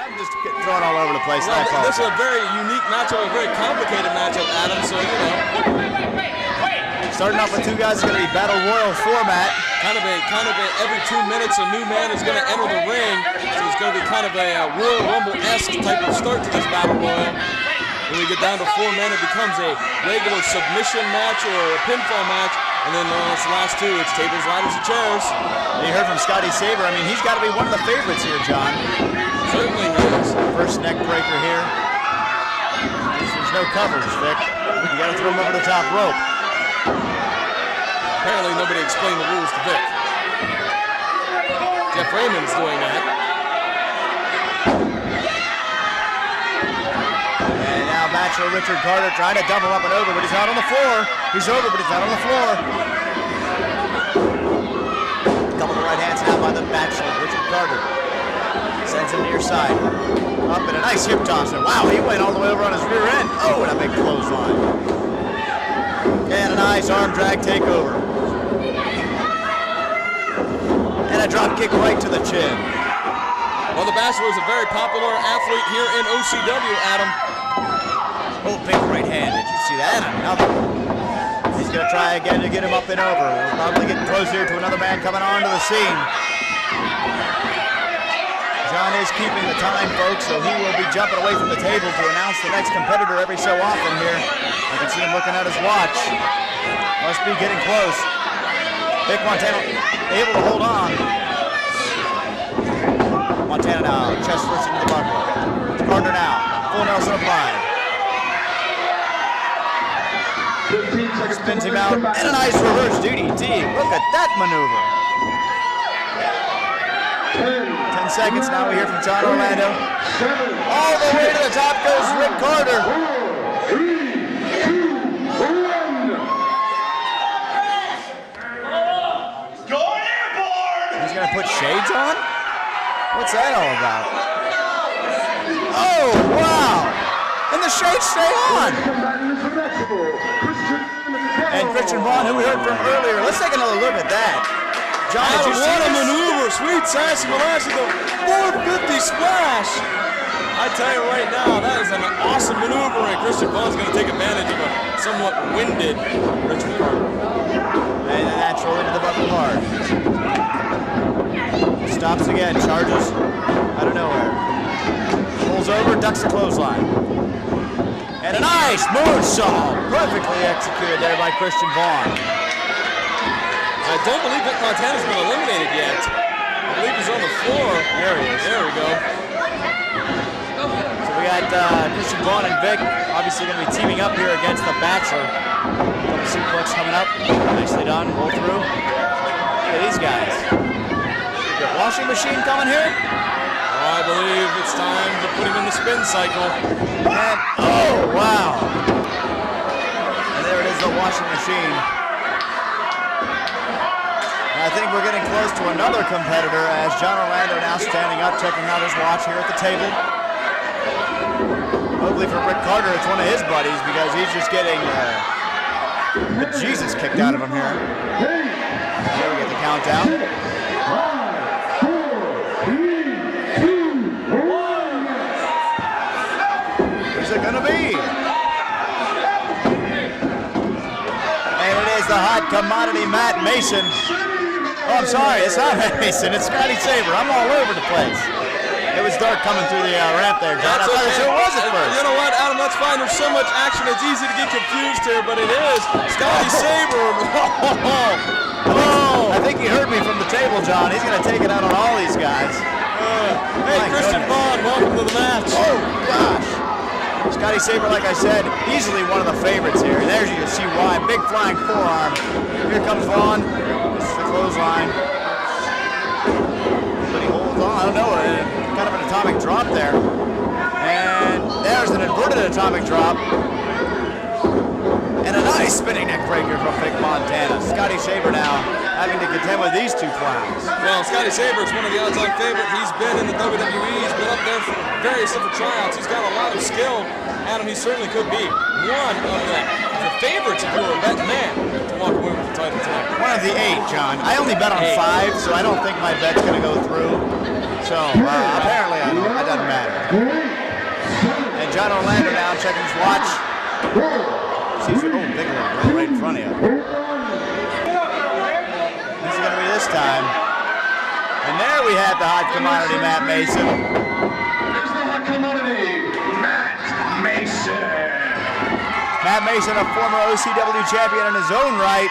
I'm just getting thrown all over the place. Well, this is a very unique matchup, a very complicated matchup, Adam, so, you know. Starting off with two guys, it's going to be Battle Royal format. Kind of a every 2 minutes a new man is going to enter the ring. So it's going to be kind of a Royal Rumble-esque type of start to this Battle Royal. When we get down to 4 men, it becomes a regular submission match or a pinfall match. And then it's the last two, it's tables, ladders, and chairs. You heard from Scotty Sabre. I mean, he's got to be one of the favorites here, John. Certainly he is. First neck breaker here. There's no covers, Vic. You got to throw him over the top rope. Apparently nobody explained the rules to Vic. Jeff Raymond's doing that. And now Bachelor Richard Carter trying to double up and over, but he's not on the floor. He's over, but he's not on the floor. Couple of right hands now by the Bachelor, Richard Carter. Sends him near side. Up and a nice hip tosser. Wow, he went all the way over on his rear end. Oh, and a big clothesline. And a nice arm drag takeover. And a drop kick right to the chin. Well, the Bachelor is a very popular athlete here in OCW, Adam. Oh, big right hand. Did you see that? Another. He's going to try again to get him up and over. We're probably getting close here to another man coming onto the scene. John is keeping the time, folks, so he will be jumping away from the table to announce the next competitor every so often here. You can see him looking at his watch. Must be getting close. Vic Montana able to hold on. Montana now, chest first into the buckle. Carter now, full Nelson applied. Spins him out, and a nice reverse DDT. Look at that maneuver. 10 seconds now, we hear from John Orlando. All the way to the top goes Rick Carter. 3, 2, 1. Going airborne! He's gonna put shades on? What's that all about? Oh, wow! And the shades stay on! And Christian Vaughn, who we heard from earlier, let's take another look at that. John, did you see what a this? maneuver! Sweet sassy Molasses, the 450 splash! I tell you right now, that is an awesome maneuver, and Christian Vaughn's going to take advantage of a somewhat winded Richard Carter. And a natural into the buckle hard. Stops again, charges out of nowhere. Pulls over, ducks the clothesline. And a nice moonsault, perfectly executed there by Christian Vaughn. I don't believe Vic Montana's been eliminated yet. I believe he's on the floor. There he is. There we go. So we got Christian Vaughn and Vic obviously going to be teaming up here against the Bachelor. Double suplex coming up. Nicely done. Roll through. Look at these guys. The washing machine coming here? Oh, I believe it's time to put him in the spin cycle. And, oh, wow. And there it is, the washing machine. I think we're getting close to another competitor as John Orlando now standing up, checking out his watch here at the table. Hopefully for Rick Carter, it's one of his buddies because he's just getting the Jesus kicked out of him here. Here we get the countdown. 5, 4, 3, 2, 1. Who's it gonna be? And it is the hot commodity Matt Mason. Oh, I'm sorry, it's not Matt Mason, it's Scotty Sabre. I'm all over the place. It was dark coming through the ramp there, John. I thought that's who it was at first. You know what, Adam, that's fine. There's so much action, it's easy to get confused here, but it is Scotty Sabre. I think he heard me from the table, John. He's going to take it out on all these guys. Hey, Christian Vaughn, welcome to the match. Oh, gosh. Scotty Sabre, like I said, easily one of the favorites here. There's you can see why. Big flying forearm. Here comes Vaughn. This is the clothesline. But he holds on. I don't know. Kind of an atomic drop there. And there's an inverted atomic drop. And a nice spinning neck breaker from Vic Montana. Scotty Sabre now having to contend with these two clowns. Well, Scotty Sabre is one of the odds-on favorites. He's been in the WWE. He's been up there for various different tryouts. He's got a lot of skill. Adam, he certainly could be one of the favorites if you were a betting man to walk away with the title tonight. One of the 8, John. I only bet on 5, so I don't think my bet's going to go through. So apparently it doesn't matter. And John Orlando now checking his watch. Sees it. Oh, Bigelow right in front of you. This is going to be this time. And there we have the hot commodity, Matt Mason. There's the hot commodity, Matt Mason. Matt Mason, a former OCW champion in his own right.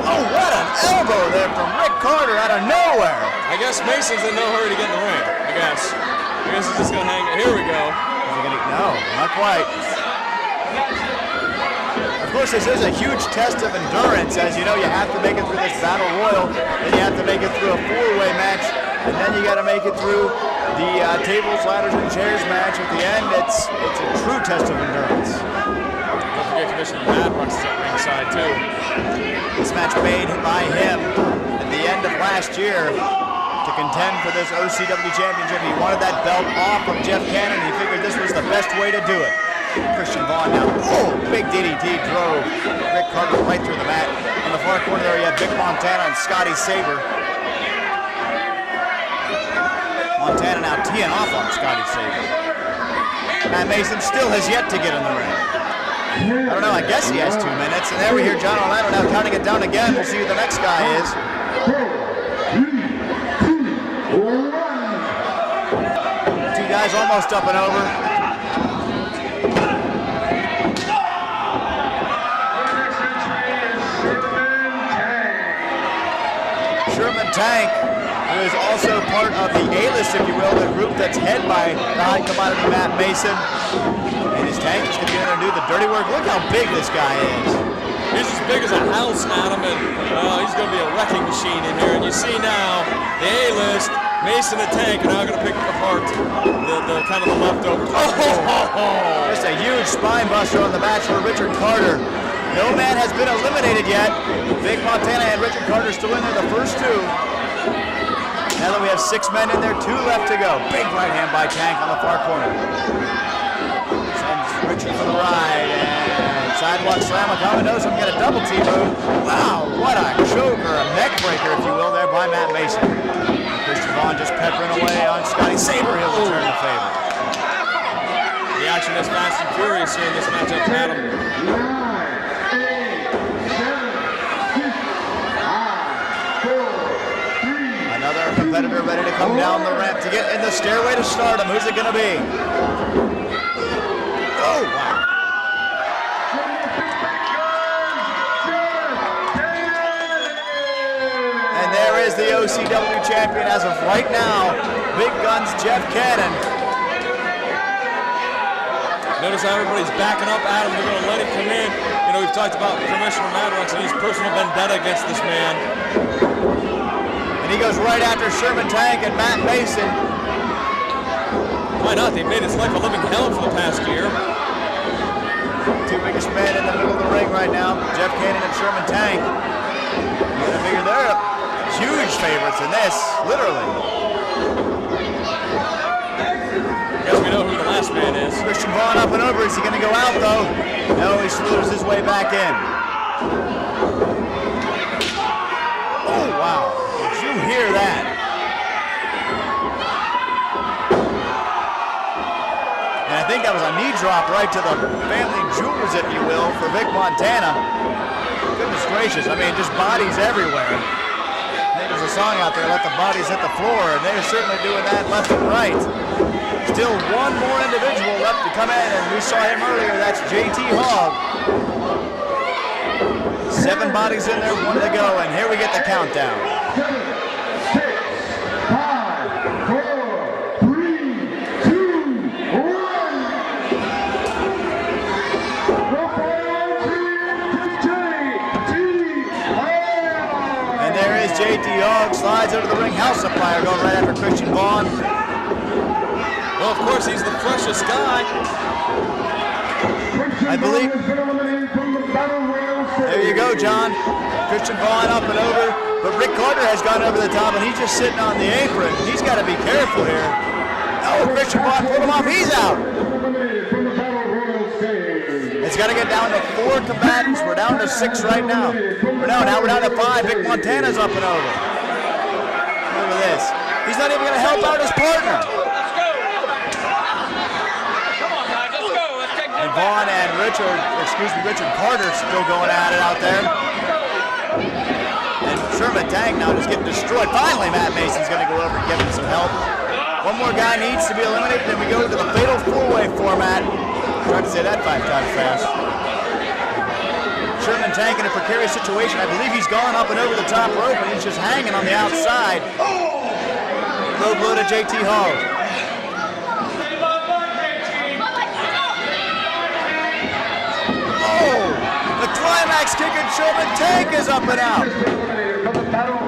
Oh, what an elbow there from Rick Carter out of nowhere. I guess Mason's in no hurry to get in the ring. I guess he's just gonna hang it. Here we go. No, not quite. Of course, this is a huge test of endurance. As you know, you have to make it through this battle royal, then you have to make it through a four-way match, and then you got to make it through the tables, ladders, and chairs match. At the end, it's a true test of endurance. Don't forget Commissioner Madrox is at ringside too. This match made by him at the end of last year to contend for this OCW championship. He wanted that belt off of Jeff Cannon. He figured this was the best way to do it. Christian Vaughn now. Oh, big DDT drove Rick Carter right through the mat. On the far corner there, you have Vic Montana and Scotty Sabre. Montana now teeing off on Scotty Sabre. Matt Mason still has yet to get in the ring. I don't know, I guess he has 2 minutes. And there we hear John Orlando now counting it down again. We'll see who the next guy is. Two guys almost up and over. Sherman Tank, who is also part of the A-list, if you will, the group that's head by the high commodity Matt Mason. And his tank is going to get in and do the dirty work. Look how big this guy is. He's as big as a house, Adam, and he's going to be a wrecking machine in here. And you see now, the A-list, Mason and Tank are now going to pick apart the kind of the leftovers. Just a huge spine buster on the Bachelor, Richard Carter. No man has been eliminated yet. Vic Montana and Richard Carter still in there, the first two. Now that we have 6 men in there, 2 left to go. Big right hand by Tank on the far corner. Sends Richard for the ride, and sidewalk slam. Akama knows him, get a double T move. Wow, what a choker, a neck breaker, if you will, there by Matt Mason. Christian Vaughn just peppering away on Scotty Sabre. He'll return the favor. The action is fast and furious here in this matchup, Adam. Another competitor ready to come down the ramp to get in the stairway to stardom. Who's it going to be? Oh, wow. And there is the OCW champion as of right now, Big Guns Jeff Cannon. Notice how everybody's backing up Adam. They're going to let him come in. You know, we've talked about Commissioner Madrox and his personal vendetta against this man. And he goes right after Sherman Tank and Matt Mason. Why not? They've made his life a living hell for the past year. Two biggest men in the middle of the ring right now, Jeff Cannon and Sherman Tank. You gotta figure they're huge favorites in this, literally. I guess we know who the last man is. Christian Vaughn up and over. Is he going to go out, though? No, he slithers his way back in. Oh, wow. Did you hear that? And I think that was a knee drop right to the family jewels, if you will, for Vic Montana. Goodness gracious. I mean, just bodies everywhere. I think there's a song out there, Let the Bodies Hit the Floor, and they're certainly doing that left and right. Still one more individual left to come in, and we saw him earlier. That's JT Hogg. 7 bodies in there, 1 to go, and here we get the countdown. 7, 6, 5, 4, 3, 2, 1. And there is JT Hogg, slides over the ring. House Supplier going right after Christian Vaughn. Well, of course, he's the freshest guy. I believe. There you go, John. Christian Vaughn up and over. But Rick Carter has gone over the top, and he's just sitting on the apron. He's got to be careful here. Oh, Christian Vaughn pulled him off. He's out. It's got to get down to 4 combatants. We're down to 6 right now. Now we're down to 5. Vic Montana's up and over. Look at this. He's not even going to help out his partner. And Vaughn and Richard Carter still going at it out there. And Sherman Tank now just getting destroyed. Finally, Matt Mason's going to go over and give him some help. One more guy needs to be eliminated, then we go to the fatal four-way format. Tried to say that 5 times fast. Sherman Tank in a precarious situation. I believe he's gone up and over the top rope, and he's just hanging on the outside. Low blow to JT Hogg. Oh, the climax kick and Sherman Tank is up and out.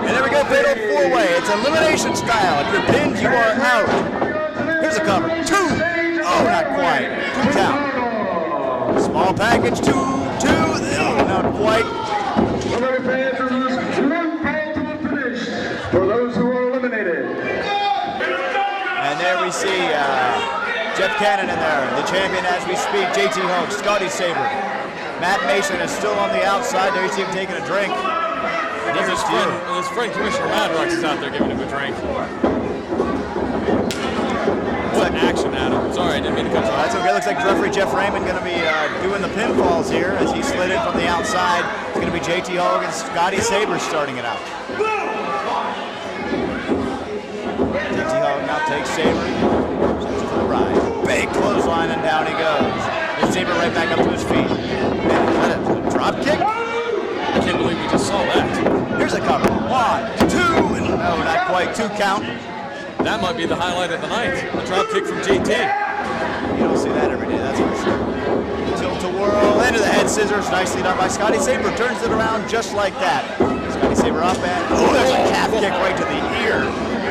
And there we go, fatal four-way. It's elimination style. If you're pinned, you are out. Here's a cover. 2. Oh, not quite. 2 count. Small package. 2. Oh, not quite. For those who are eliminated. And there we see Jeff Cannon in there, the champion as we speak. JT Hogg, Scotty Sabre. Matt Mason is still on the outside. There you see him taking a drink. His friend Commissioner Madrox is out there giving him a drink. What action, Adam? Sorry, I didn't mean to cut you off. That's okay. Looks like referee Jeff Raymond going to be doing the pinfalls here as he slid in from the outside. It's going to be JT Hogg and Scotty Sabre starting it out. JT Hogg now takes Sabre. Sends it to the right. Big clothesline and down he goes. And Sabre right back up to his feet. And a drop kick. I can't believe we just saw that. Here's a cover. 1, 2. No, not quite. 2 count. That might be the highlight of the night. The drop kick from JT. You don't see that every day, that's for sure. Tilt-a-whirl into the head scissors. Nicely done by Scotty Sabre. Turns it around just like that. Scotty Sabre up and there's a calf kick right to the ear.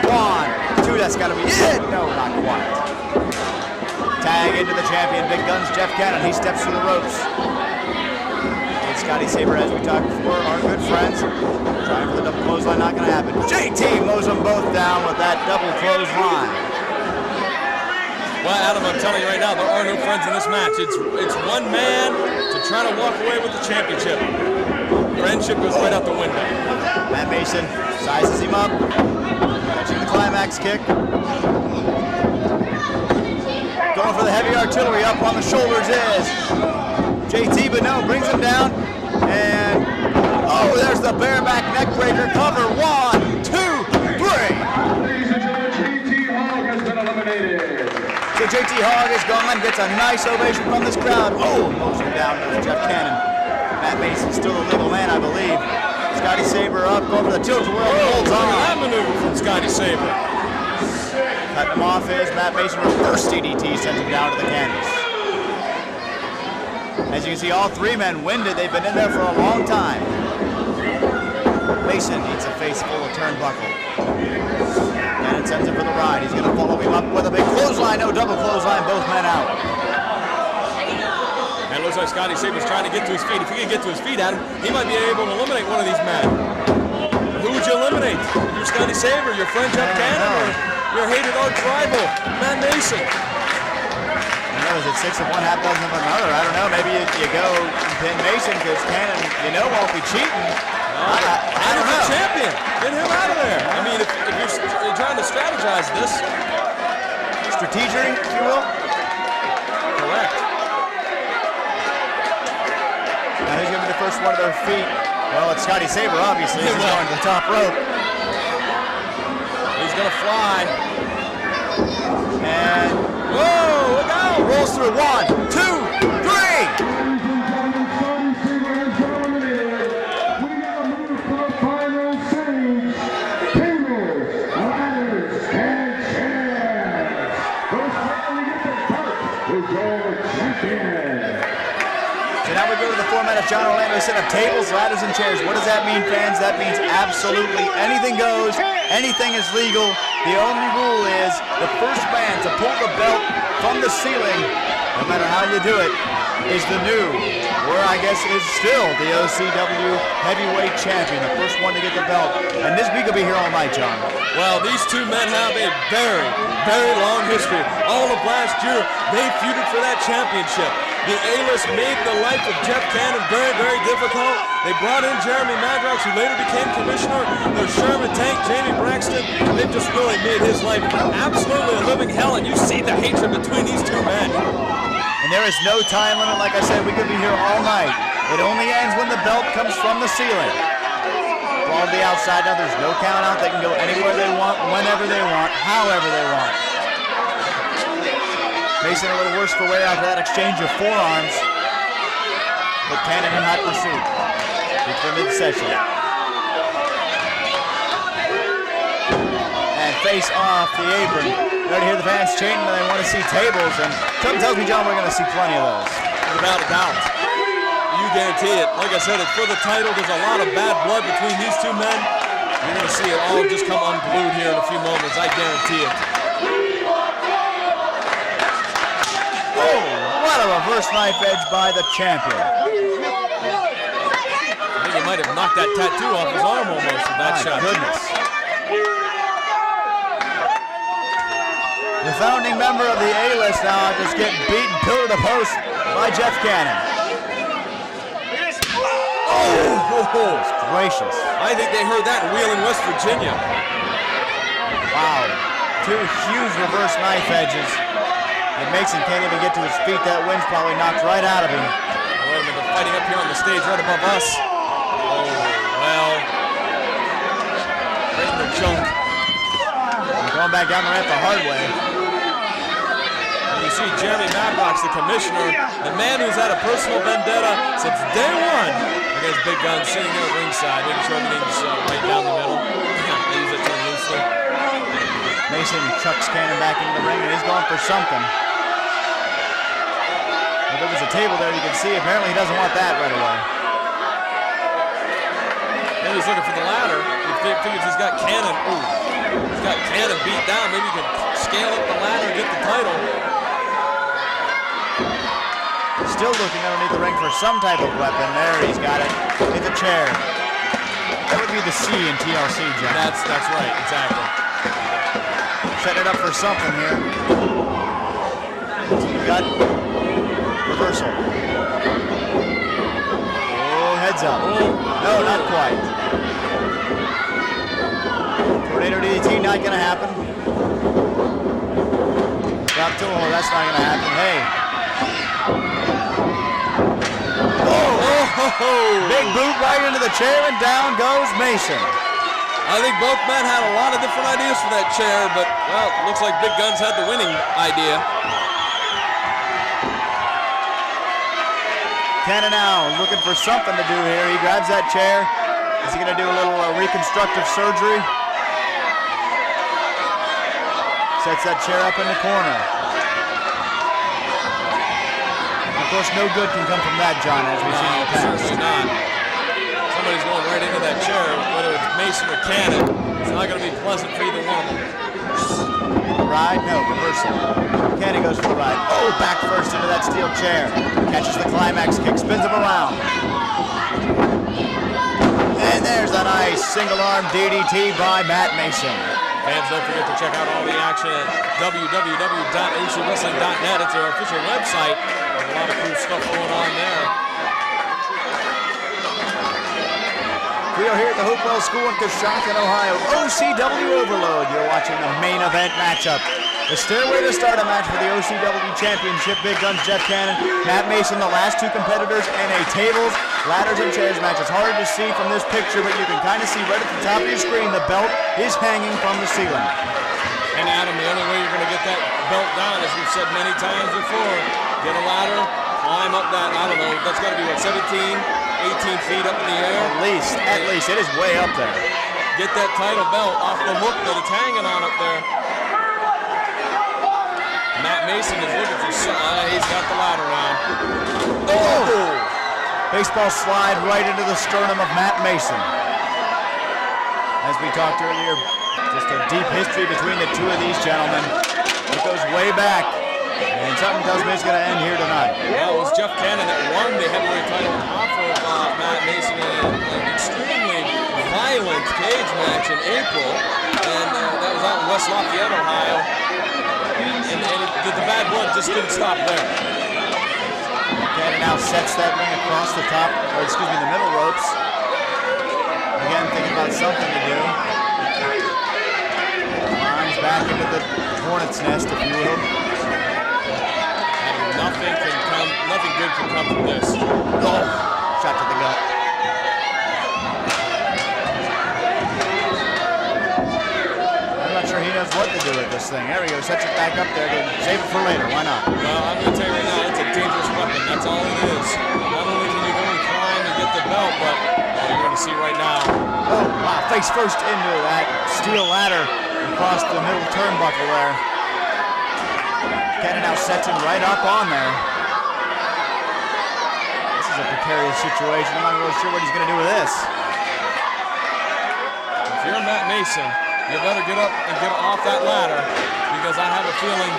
1, 2. That's got to be it. No, not quite. Tag into the champion. Big guns Jeff Cannon. He steps through the ropes. Scotty Sabre, as we talked before, are good friends. Trying for the double clothesline, not going to happen. JT mows them both down with that double clothesline. Well, Adam, I'm telling you right now, there are no friends in this match. It's one man to try to walk away with the championship. Friendship goes right out the window. Matt Mason sizes him up, catching the climax kick. Going for the heavy artillery. Up on the shoulders is JT, but no, brings him down. And, oh, there's the bareback neckbreaker cover. 1, 2, 3. Ladies and gentlemen, JT Hogg has been eliminated. So JT Hogg is gone, gets a nice ovation from this crowd. Oh, moves him down to Jeff Cannon. Matt Mason still a legal man, I believe. Scotty Sabre up, going for the tilt-a-whirl, holds Look on. at that maneuver from Scotty Sabre. Cutting him off is Matt Mason, reverse DDT, sends him down to the canvas. As you can see, all 3 men winded. They've been in there for a long time. Mason needs a face full of turnbuckle. Cannon sends him for the ride. He's going to follow him up with a big clothesline. No double clothesline, both men out. And it looks like Scotty Sabre's trying to get to his feet. If he can get to his feet, Adam, he might be able to eliminate one of these men. Who would you eliminate? Your Scotty Sabre, your friend Jeff Cannon, or your hated arch rival, Matt Mason? Is it 6 of one, half dozen of another? I don't know. Maybe you go and pin Mason because Cannon, won't be cheating. I don't know. Champion. Get him out of there. I mean, if you're trying to strategize this. Strategery, if you will. Correct. Now who's going to be the first one to their feet? Well, it's Scotty Sabre, obviously. He's going to the top rope. He's going to fly. And, whoa, look out. Rolls through. 1, 2, 3. So now we go to the format of John Orlando set up tables, ladders, and chairs. What does that mean, fans? That means absolutely anything goes. Anything is legal. The only rule is the first man to pull the belt from the ceiling, no matter how you do it, is the new, or I guess is still the OCW heavyweight champion, the first one to get the belt. And this week will be here all night, John. Well, these 2 men have a very, very long history. All of last year, they feuded for that championship. The A-list made the life of Jeff Cannon very, very difficult. They brought in Jeremy Madrox, who later became commissioner. There's Sherman Tank, Jamie Braxton. They've just really made his life absolutely a living hell, and you see the hatred between these two men. And there is no time limit. Like I said, we could be here all night. It only ends when the belt comes from the ceiling. Ball to the outside. Now there's no count out. They can go anywhere they want, whenever they want, however they want. Mason a little worse for wear after that exchange of forearms. But Cannon in hot pursuit. Before mid-session. And face off the apron. You already hear the fans chanting and they want to see tables. And something tells me, John, we're going to see plenty of those. Without a doubt. You guarantee it. Like I said, it's for the title. There's a lot of bad blood between these two men. You're going to see it all just come unglued here in a few moments. I guarantee it. Oh, what a reverse knife edge by the champion. I think he might have knocked that tattoo off his arm almost with that shot. My goodness. The founding member of the A-list now just getting beaten pillar to post by Jeff Cannon. Oh, gracious. I think they heard that in Wheeling, West Virginia. Wow. Two huge reverse knife edges. And Mason can't even get to his feet. That wind's probably knocked right out of him. Wait a minute, they're fighting up here on the stage right above us. Oh, well. Right in the junk. And going back down the ramp the hard way. And you see Jeremy Madrox, the commissioner, the man who's had a personal vendetta since day one against Big Gun, sitting there ringside, making sure everything's right down the middle. I use that term loosely. Mason chucks Cannon back into the ring, and he's going for something. If there was a table there, you can see apparently he doesn't want that right away. Maybe he's looking for the ladder. He figures he's got Cannon. Ooh, he's got Cannon beat down. Maybe he can scale up the ladder and get the title. Still looking underneath the ring for some type of weapon. There, he's got it. Hit the chair. That would be the C in TLC, John. That's right, exactly. Setting it up for something here. Got reversal. Oh, heads up. No, not quite. Tornado DDT, not going to happen. Drop to, oh, that's not going to happen. Hey. Oh, big boot right into the chair, and down goes Mason. I think both men had a lot of different ideas for that chair, but, well, looks like Big Guns had the winning idea. Cannon now looking for something to do here. He grabs that chair. Is he going to do a little reconstructive surgery? Sets that chair up in the corner. Of course, no good can come from that, John, as we've seen in the past. Certainly not. Somebody's going right into that chair, whether it's Mason or Cannon. It's not going to be pleasant for either one of them. Ride? No, reversal. Cannon goes for the ride. Oh, back first into that steel chair. Catches the climax kick, spins him around. And there's a nice single-arm DDT by Matt Mason. Fans, don't forget to check out all the action at www.ocwrestling.net. It's our official website. There's a lot of cool stuff going on there. We are here at the Hopewell School in Coshocton, Ohio. OCW Overload. You're watching the main event matchup. The stairway to start a match for the OCW Championship. Big Guns, Jeff Cannon, Matt Mason, the last two competitors, and a tables, ladders, and chairs match. It's hard to see from this picture, but you can kind of see right at the top of your screen the belt is hanging from the ceiling. And Adam, the only way you're going to get that belt down, as we've said many times before, get a ladder, climb up that, I don't know, that's got to be what, 17, 18 feet up in the air? At least, it is way up there. Get that title belt off the hook that it's hanging on up there. Matt Mason is looking for he's got the ladder now. Oh! Baseball slide right into the sternum of Matt Mason. As we talked earlier, just a deep history between the two of these gentlemen. It goes way back, and something tells me it's going to end here tonight. Well, it was Jeff Cannon that won the heavyweight title off of Matt Mason in an extremely violent cage match in April, and that was out in West Lafayette, Ohio. And the bad blood just didn't stop there. Cannon now sets that ring across the top, or excuse me, the middle ropes. Again, thinking about something to do. Climbs back into the hornet's nest, if you will. And nothing good can come from this. Oh, shot to the gut. I'm not sure he knows what to do with this thing. There we go, sets it back up there to save it for later. Why not? Well, I'm going to tell you right now, it's a dangerous weapon. That's all it is. Not only can you go and climb and get the belt, but you're going to see right now. Oh, wow, face first into that steel ladder across the middle turnbuckle there. Cannon now sets him right up on there. This is a precarious situation. I'm not really sure what he's going to do with this. If you're Matt Mason, you better get up and get off that ladder, because I have a feeling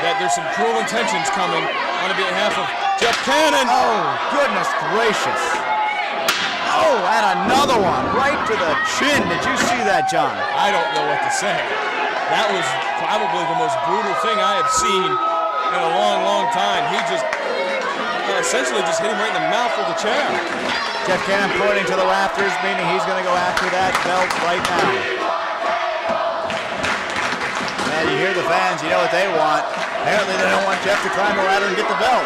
that there's some cruel intentions coming on behalf of Jeff Cannon. Oh, goodness gracious. Oh, and another one right to the chin. Did you see that, John? I don't know what to say. That was probably the most brutal thing I have seen in a long, long time. He just essentially just hit him right in the mouth with the chair. Jeff Cannon pointing to the rafters, meaning he's going to go after that belt right now. And you hear the fans, you know what they want. Apparently they don't want Jeff to climb the ladder and get the belt.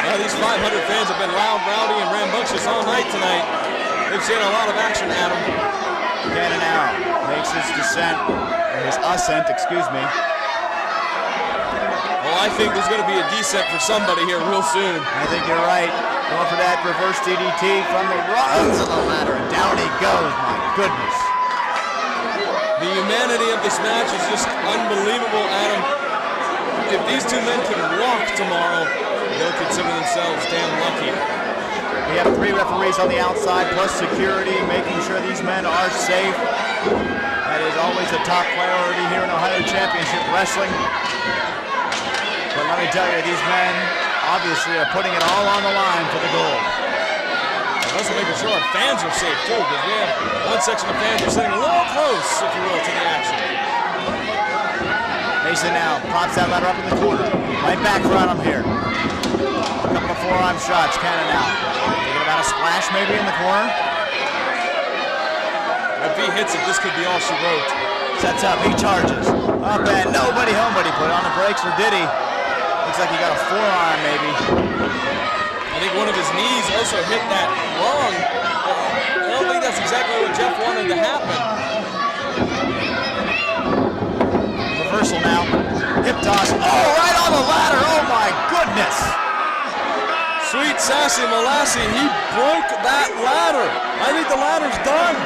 Well, these 500 fans have been loud, rowdy, and rambunctious all night tonight. They've seen a lot of action, Adam. Cannon now makes his descent, or his ascent, excuse me. Well, I think there's going to be a descent for somebody here real soon. I think you're right. Going for that reverse DDT from the rungs of the ladder, and down he goes, my goodness. The humanity of this match is just unbelievable, Adam. If these two men can walk tomorrow, they'll consider themselves damn lucky. We have 3 referees on the outside, plus security, making sure these men are safe. That is always a top priority here in Ohio Championship Wrestling. But let me tell you, these men obviously are putting it all on the line for the gold. We're also making sure our fans are safe too, because we have one section of fans are sitting a little close, if you will, to the action. Mason now pops that ladder up in the corner. Right back front him here. A couple of forearm shots. Cannon now. Thinking about a splash maybe in the corner. If he hits it, this could be all she wrote. Sets up. He charges. Up and nobody home, but he put on the brakes, or did he? Looks like he got a forearm maybe. I think one of his knees also hit that lung. I don't think that's exactly what Jeff wanted to happen. Reversal now. Hip toss. Oh, right on the ladder. Oh, my goodness. Sweet Sassy Molassie, he broke that ladder. I think the ladder's done.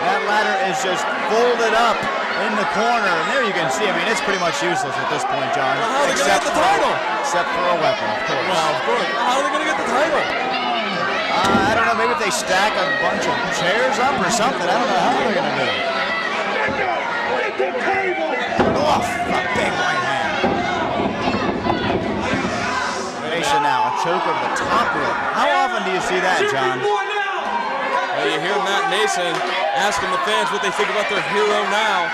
That ladder is just folded up in the corner. And there you can see, I mean, it's pretty much useless at this point, John. Well, how are they going to get the title? Except for a weapon, of course. Well, of course. How are they going to get the title? I don't know. Maybe if they stack a bunch of chairs up or something. I don't know how they're going to do it. Oh, a big right hand. Mason now, a choke over the top rope. How often do you see that, John? Well, you hear Matt Mason asking the fans what they think about their hero now.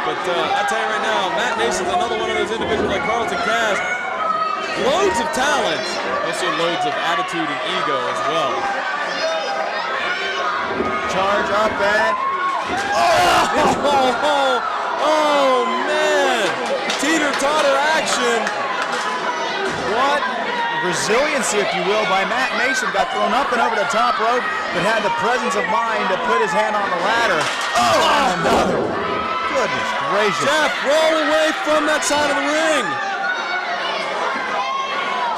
But I tell you right now, Matt Mason's another one of those individuals like Carlton Cass. Loads of talent, also loads of attitude and ego as well. Charge up and... Oh man! Teeter-totter action. What resiliency, if you will, by Matt Mason. Got thrown up and over the top rope, but had the presence of mind to put his hand on the ladder. Oh, and another one. Goodness gracious. Jeff, roll away from that side of the ring.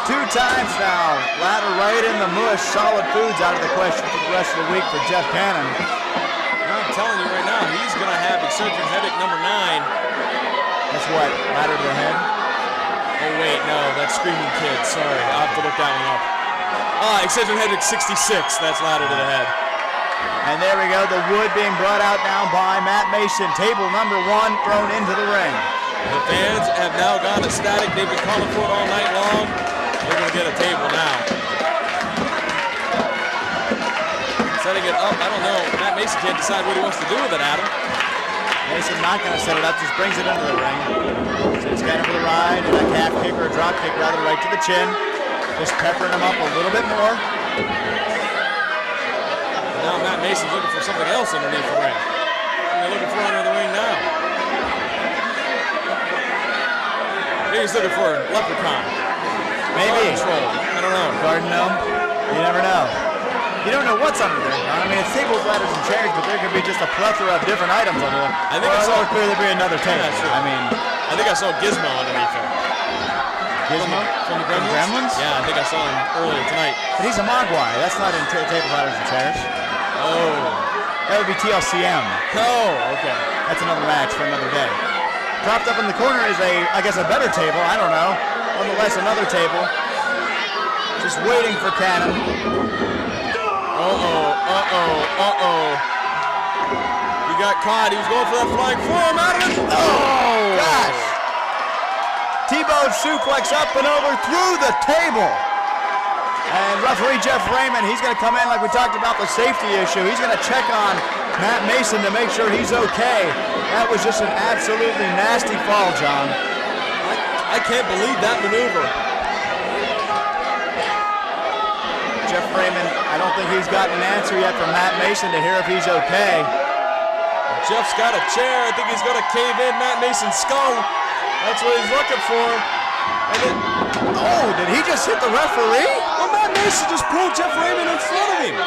2 times now. Ladder right in the mush. Solid foods out of the question for the rest of the week for Jeff Cannon. I'm telling you right now, he's going to have eccentric headache number 9. That's what? Ladder to the head? Oh, wait, no, that's Screaming Kid. Sorry, I'll have to look that one up. Eccentric headache 66. That's ladder to the head. And there we go. The wood being brought out now by Matt Mason. Table number 1 thrown into the ring. The fans have now gone ecstatic. They've been calling for it all night long. They're going to get a table now. Setting it up, I don't know. Matt Mason can't decide what he wants to do with it, Adam. Mason not going to set it up, just brings it into the ring. Sends Cannon for the ride, and a calf kick or a drop kick rather right to the chin. Just peppering him up a little bit more. Now Matt Mason's looking for something else underneath the ring. What are you looking for under the ring now? Maybe he's looking for a leprechaun. Maybe. I don't know. Garden gnome. You never know. You don't know what's under there. I mean, it's tables, ladders, and chairs, but there could be just a plethora of different items under there. I think I saw it could be another table. Yeah, sure. I think I saw Gizmo underneath there. Gizmo? From the Gremlins? Yeah, I think I saw him earlier tonight. But he's a Mogwai. That's not in tables, ladders, and chairs. Oh. That would be TLCM. Oh, okay. That's another match for another day. Propped up in the corner is I guess a better table. I don't know. Nonetheless, another table. Just waiting for Cannon. He got caught. He was going for that flying forearm out of it. Oh, gosh. T-bone suplex up and over through the table. And referee Jeff Raymond, he's going to come in like we talked about the safety issue. He's going to check on Matt Mason to make sure he's okay. That was just an absolutely nasty fall, John. I can't believe that maneuver. Jeff Raymond, I don't think he's got an answer yet from Matt Mason to hear if he's okay. Jeff's got a chair. I think he's going to cave in Matt Mason's skull. That's what he's looking for. And then, oh, did he just hit the referee? Well, Matt Mason just pulled Jeff Raymond in front of him.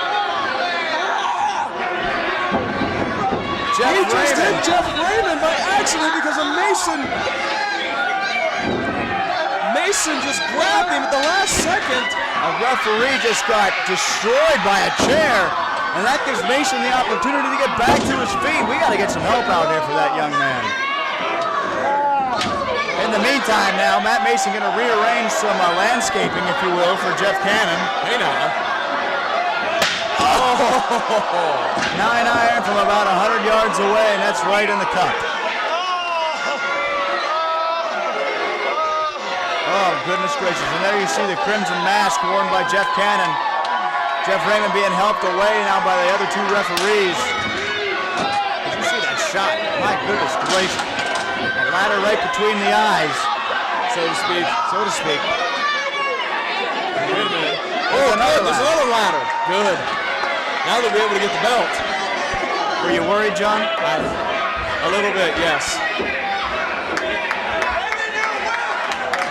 He just hit Jeff Raymond by accident because of Mason. Mason just grabbed him at the last second. A referee just got destroyed by a chair, and that gives Mason the opportunity to get back to his feet. We got to get some help out there for that young man. In the meantime now, Matt Mason going to rearrange some landscaping, if you will, for Jeff Cannon. Hey now. Oh! 9-iron from about 100 yards away, and that's right in the cup. Oh, goodness gracious. And there you see the crimson mask worn by Jeff Cannon. Jeff Raymond being helped away now by the other two referees. Did you see that shot? My goodness gracious. A ladder right between the eyes, so to speak. Wait a minute. Oh, there's another ladder. Good. Now they'll be able to get the belt. Were you worried, John? A little bit, yes.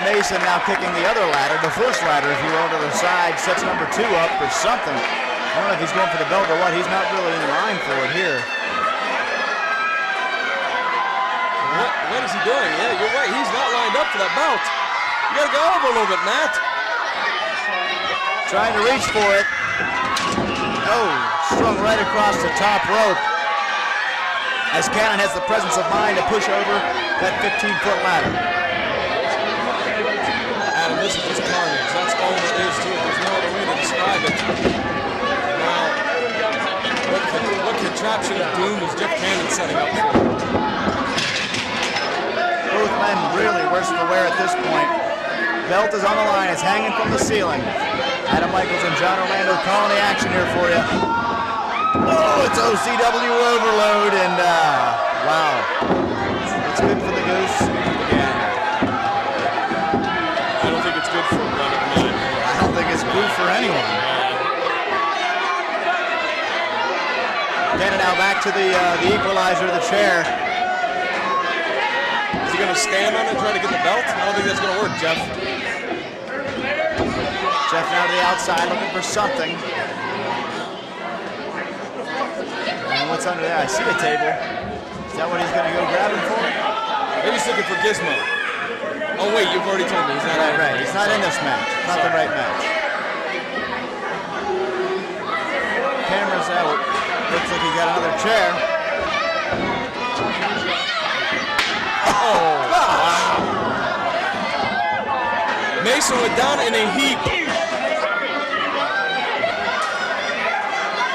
Mason now kicking the other ladder, the first ladder, if you will, to the side, sets number 2 up for something. I don't know if he's going for the belt or what. He's not really in line for it here. What is he doing? Yeah, you're right. He's not lined up for that belt. You gotta go over a little bit, Matt. Trying to reach for it. Oh, strung right across the top rope. As Cannon has the presence of mind to push over that 15-foot ladder. Adam, this is just carnage. That's all there is to it. There's no other way to describe it. Now, what contraption of doom is Jeff Cannon setting up for? Both men really worse for wear at this point. Belt is on the line. It's hanging from the ceiling. Adam Michaels and John Orlando calling the action here for you. Oh, it's OCW overload, and wow. It's good for the goose, good for the gander. I don't think it's good for running. I don't think it's good for anyone. Cannon now back to the equalizer, the chair. Is he going to stand on it and try to get the belt? I don't think that's going to work, Jeff. Jeff now to the outside looking for something. And what's under there? I see a table. Is that what he's going to go grabbing for? Maybe he's looking for Gizmo. Oh, wait, you've already told me he's not in. Right. He's not in this match. Not the right match. Camera's out. Looks like he got another chair. Oh, gosh. Mason went down in a heap.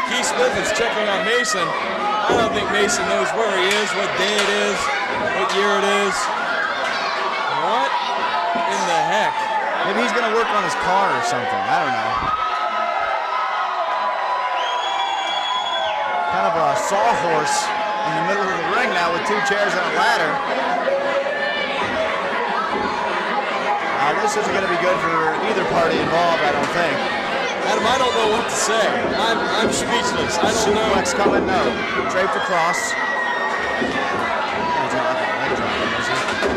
Keith Smith is checking on Mason. I don't think Mason knows where he is, what day it is, what year it is. What in the heck? Maybe he's going to work on his car or something. I don't know. Kind of a sawhorse in the middle of the ring now with 2 chairs and a ladder. This isn't going to be good for either party involved, I don't think. Adam, I don't know what to say. I'm speechless. I don't know. Suplex coming, no. Draped across.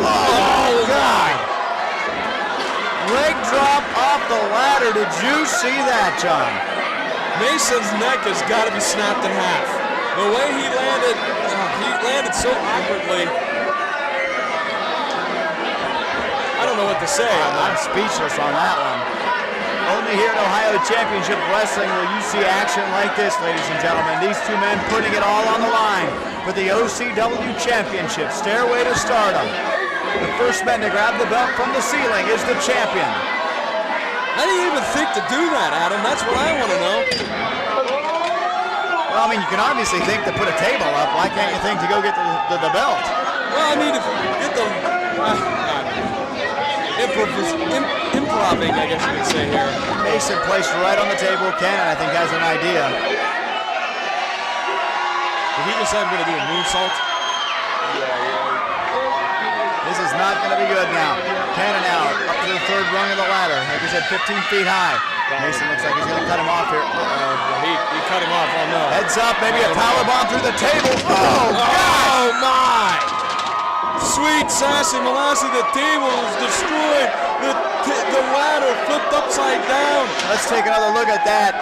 Oh, God! Leg drop off the ladder. Did you see that, John? Mason's neck has got to be snapped in half. The way he landed so awkwardly. I don't know what to say. I'm speechless on that one. Only here at Ohio Championship Wrestling will you see action like this, ladies and gentlemen. These 2 men putting it all on the line for the OCW Championship. Stairway to Stardom. The first man to grab the belt from the ceiling is the champion. How do you even think to do that, Adam? That's what I want to know. Well, I mean, you can obviously think to put a table up. Why can't you think to go get the belt? Well, I mean, if you get the improving, I guess you could say here. Mason placed right on the table. Cannon, I think, has an idea. Did he decide I'm going to do a moonsault? This is not going to be good now. Cannon now up to the 3rd rung of the ladder. Like I said, 15 feet high. Mason looks like he's going to cut him off here. He cut him off. Oh, no. Heads up, maybe a powerbomb through the table. Oh, God! Oh, my! Sweet sassy Molassie, the table is destroyed. The ladder flipped upside down. Let's take another look at that.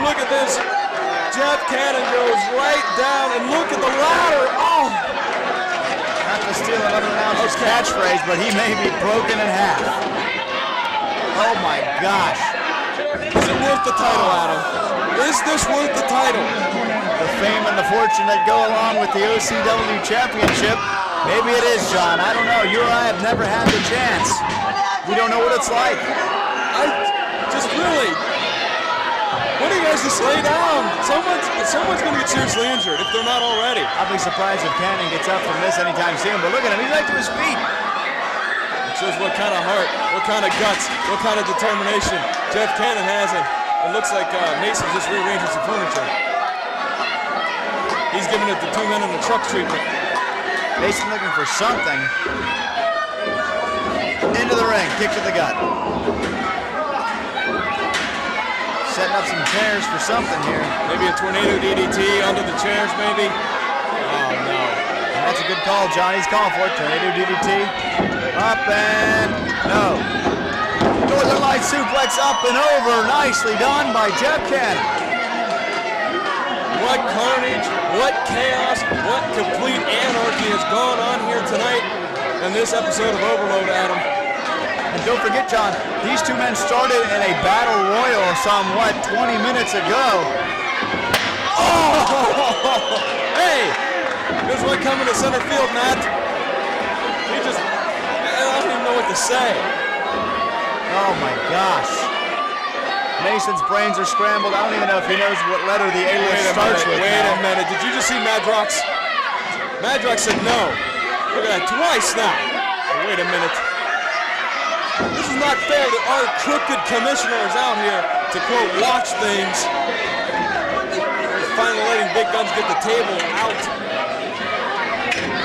Look at this. Jeff Cannon goes right down, and look at the ladder. Oh! Not to steal another announcer's catchphrase, but he may be broken in half. Oh my gosh. Is it worth the title, Adam? Is this worth the title? The fame and the fortune that go along with the OCW Championship. Maybe it is, John. I don't know. You or I have never had the chance. We don't know what it's like. I just really... Why don't you guys just lay down? Someone's going to get seriously injured if they're not already. I'll be surprised if Cannon gets up from this anytime soon, but look at him. He's right to his feet. It shows what kind of heart, what kind of guts, what kind of determination Jeff Cannon has. And it looks like Mason's just rearranging some furniture. He's giving it the 2 men in the truck treatment. Mason looking for something. Into the ring, kick to the gut. Setting up some chairs for something here. Maybe a tornado DDT under the chairs, maybe. Oh, no. And that's a good call, John. He's calling for it. Tornado DDT. Up and no. Northern Light suplex up and over. Nicely done by Jeff Cannon. What carnage, what chaos, what complete anarchy has gone on here tonight in this episode of Overload, Adam. And don't forget, John, these 2 men started in a battle royal some, 20 minutes ago. Oh! Hey! Here's one coming to center field, Matt. I don't even know what to say. Oh, my gosh. Mason's brains are scrambled. I don't even know if he knows what letter the A-list starts with. Wait a minute. Did you just see Madrox? Madrox said no. Look at that, twice now. Wait a minute. This is not fair that our crooked commissioner is out here to, quote, watch things. Finally letting big guns get the table out.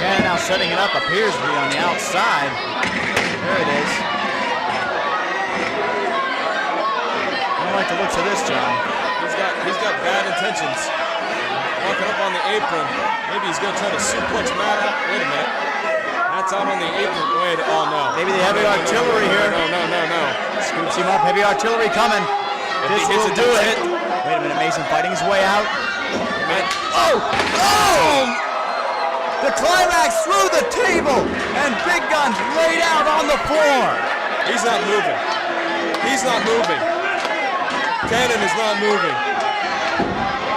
And now setting it up appears to be on the outside. There it is. I don't like the looks of this, John. He's got bad intentions. Walking up on the apron. Maybe he's going to try to suplex Matt out. Wait a minute. That's out on the apron. Wait, oh no. Maybe the heavy artillery here. No. Scoops him up. Heavy artillery coming. This will do it. Wait a minute. Mason fighting his way out. Oh! The climax through the table, and Big Gun's laid out on the floor. He's not moving. Cannon is not moving.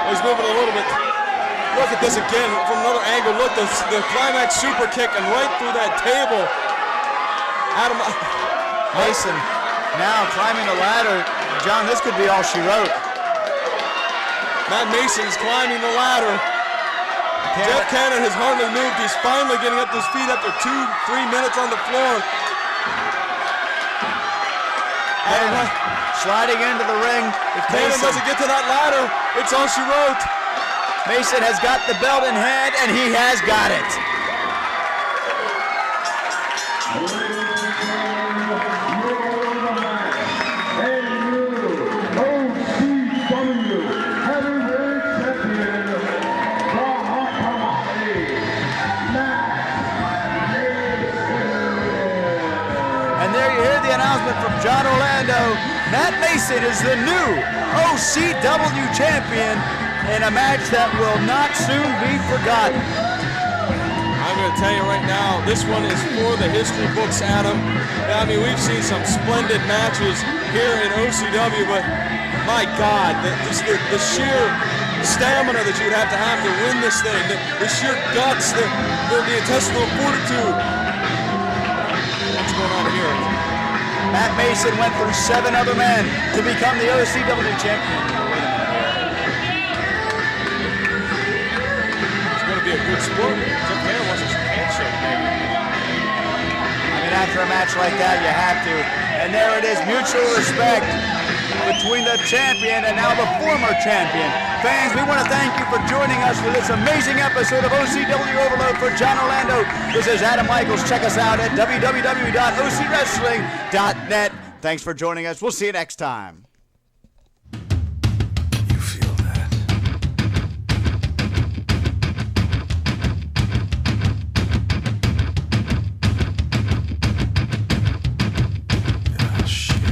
He's moving a little bit. Look at this again from another angle. Look, the climax super kick and right through that table. Adam Mason now climbing the ladder. John, this could be all she wrote. Matt Mason's climbing the ladder. Jeff Cannon has hardly moved. He's finally getting up to his feet after 2-3 minutes on the floor. Sliding into the ring. If Cannon doesn't get to that ladder, it's all she wrote. Mason has got the belt in hand, and he has got it. And there you hear the announcement from John Orlando. Matt Mason is the new OCW champion in a match that will not soon be forgotten. I'm going to tell you right now, this one is for the history books, Adam. I mean, we've seen some splendid matches here in OCW, but my God, the sheer stamina that you would have to win this thing, the sheer guts, the intestinal fortitude. What's going on here? Matt Mason went through 7 other men to become the OCW champion. It's going to be a good sport. Some man wants a handshake, maybe. I mean, after a match like that, you have to. And there it is, mutual respect between the champion and now the former champion. Fans, we want to thank you for joining us for this amazing episode of OCW Overload. For John Orlando, this is Adam Michaels. Check us out at www.ocwrestling.net. Thanks for joining us. We'll see you next time. You feel that? Yeah, shit.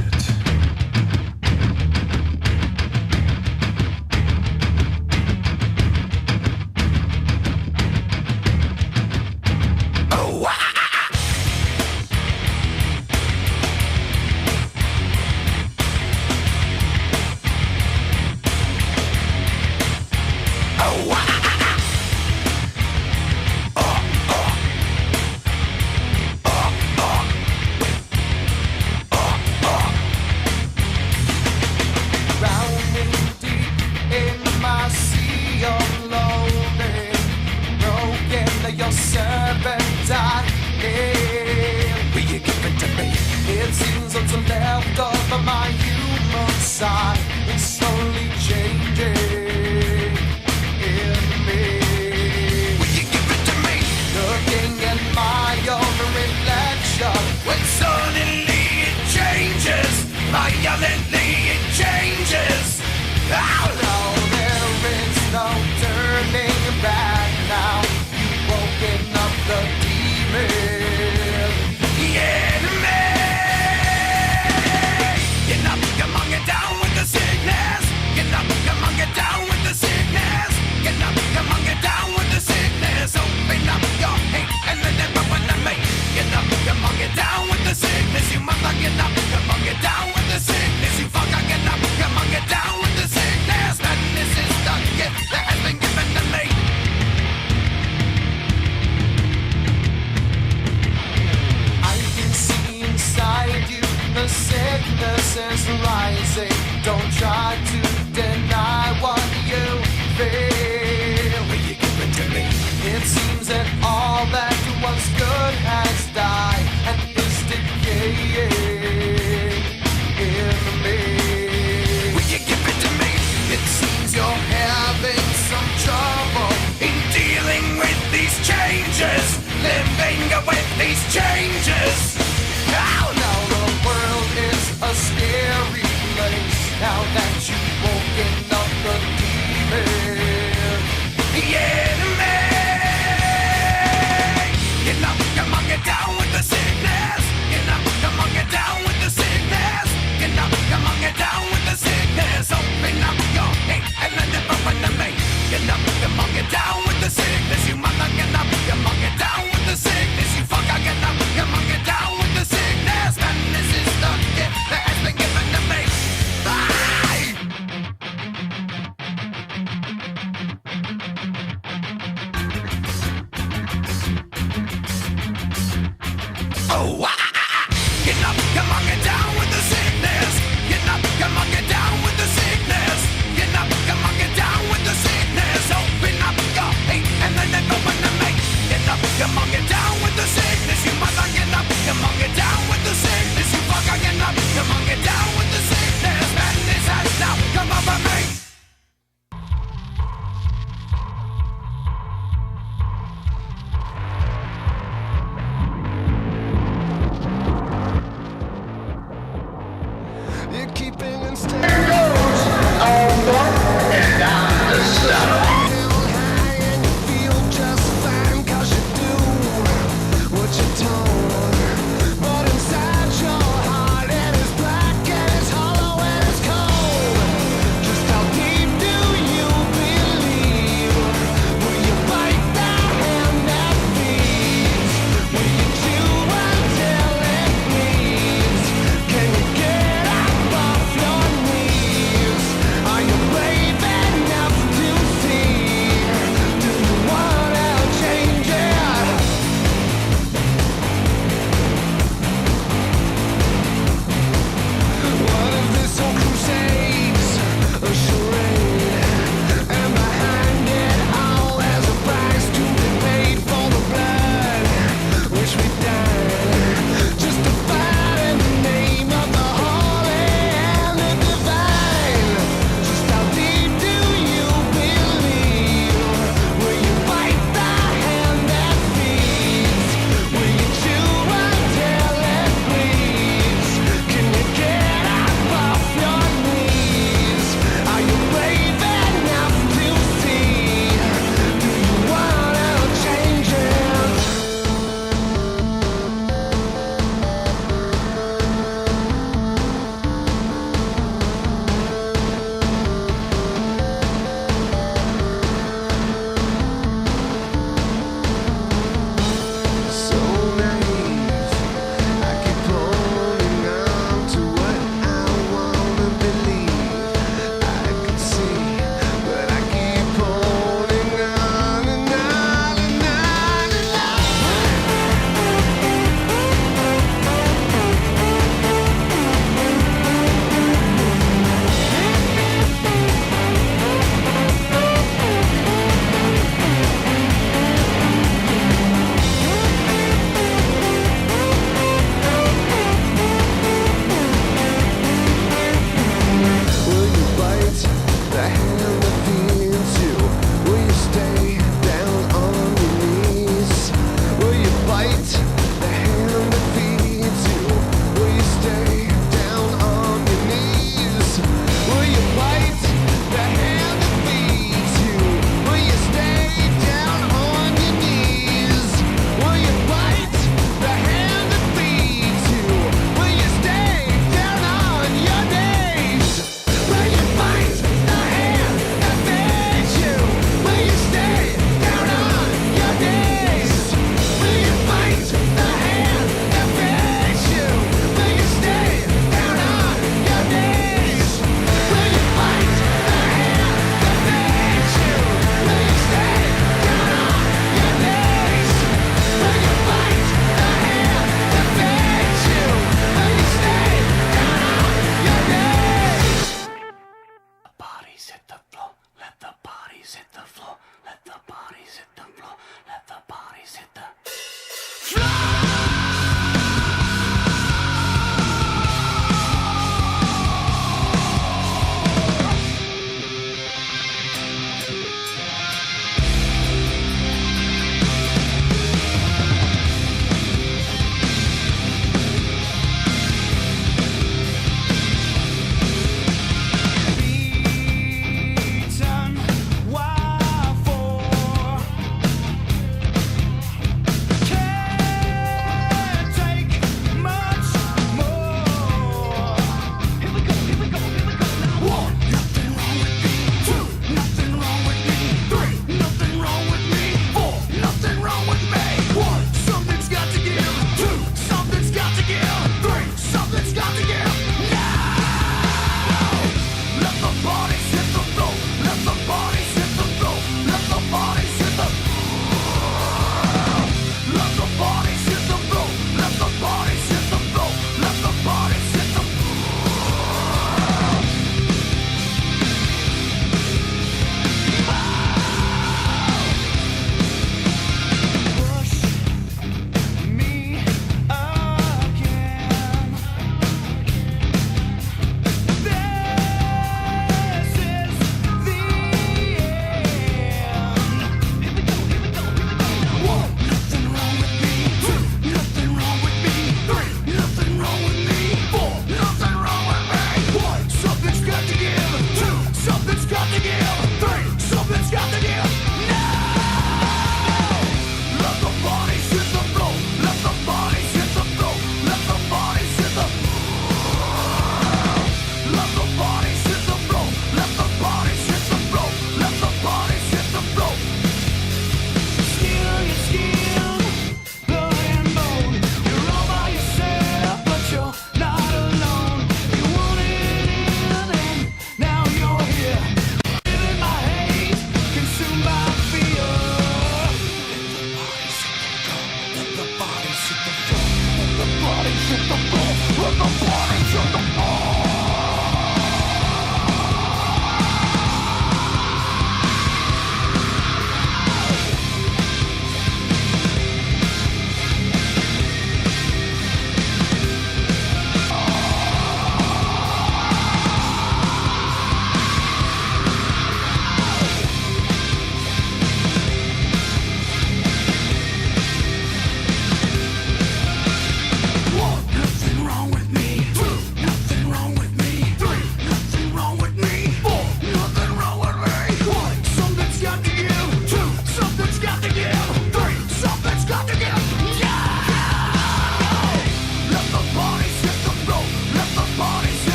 shit the